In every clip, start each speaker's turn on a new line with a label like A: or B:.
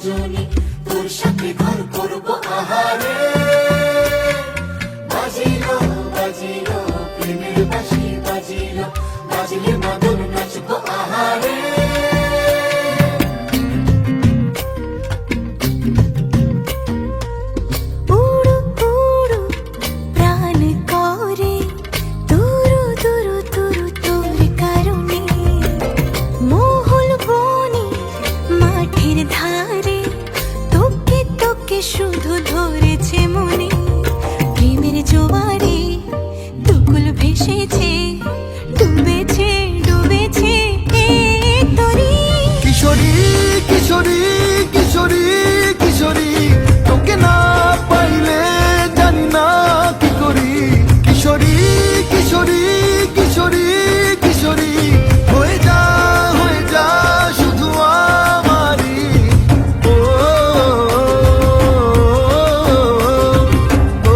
A: সজনী, তোর সাথে ঘর করবো আহারে। বাজিলো বাজিলো প্রেমের বাঁশি, বাজিলো বাজলে মদন নাচবো আহারে।
B: উড়ু উড়ু প্রাণ করে তুরু তুরু তুরু তোর কারণে, মহুল বনে মাঠের ধারে তোকে তোকে শুধু ধরেছে মনে। প্রেমের জোয়ারে দুকুল ভেসেছে, ডুবেছে ডুবেছে এ তরি।
C: কিশোরী কিশোরী কিশোরী কিশোরী, তোকে না পাইলে জানি না কি করি। কিশোরী কিশোরী কিশোরী কিশোরী, হয়ে যা শুধু আমারই। ও, ও, ও,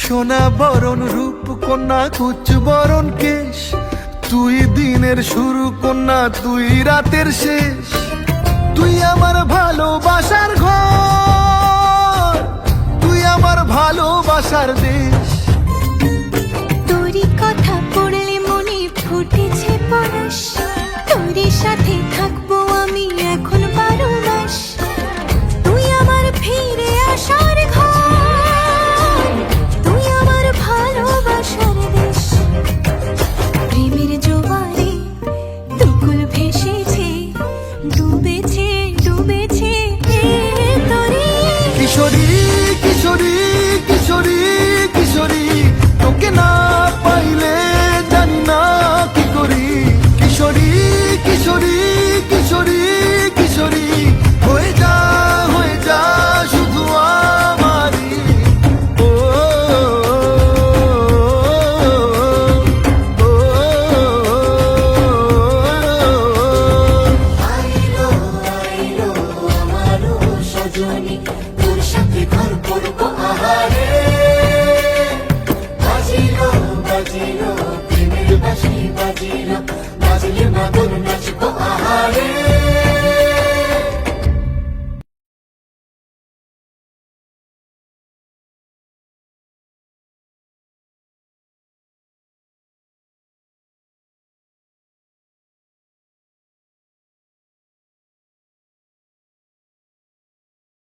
C: সোনা বরণ রূপ কন্যা কুচ বরণ কেশ, তুই দিনের শুরু কন্যা তুই রাতের শেষ। তুই আমার ভালোবাসার ঘর, তুই আমার ভালোবাসার দেশ।
B: তোরই কথা পড়লে মনে ফুটেছে পরশ, তোরই সাথে থাকবো আমি এখন 12 মাস। তুই আমার ফিরে আসার ঘর, তুই আমার ভালোবাসার দেশ। প্রেমের জোয়ারে দুকুল ভেসেছে, ডুবেছে ডুবেছে এ তরি।
C: কিশোরী কিশোরী কিশোরী কিশোরী, তোকে না পাইলে জানি না কি করি। কিশোরী কিশোরী কিশোরী কিশোরী, হয়ে যা শুধু আমারই। ও, ও, ও,
A: আইলো আইলো আমারও সজনী, তোর সাথে ঘর করবো আহারে। বাজিলো বাজিলো প্রেমের বাঁশি, বাজিলো বাজলে মদন নাচবো আহারে।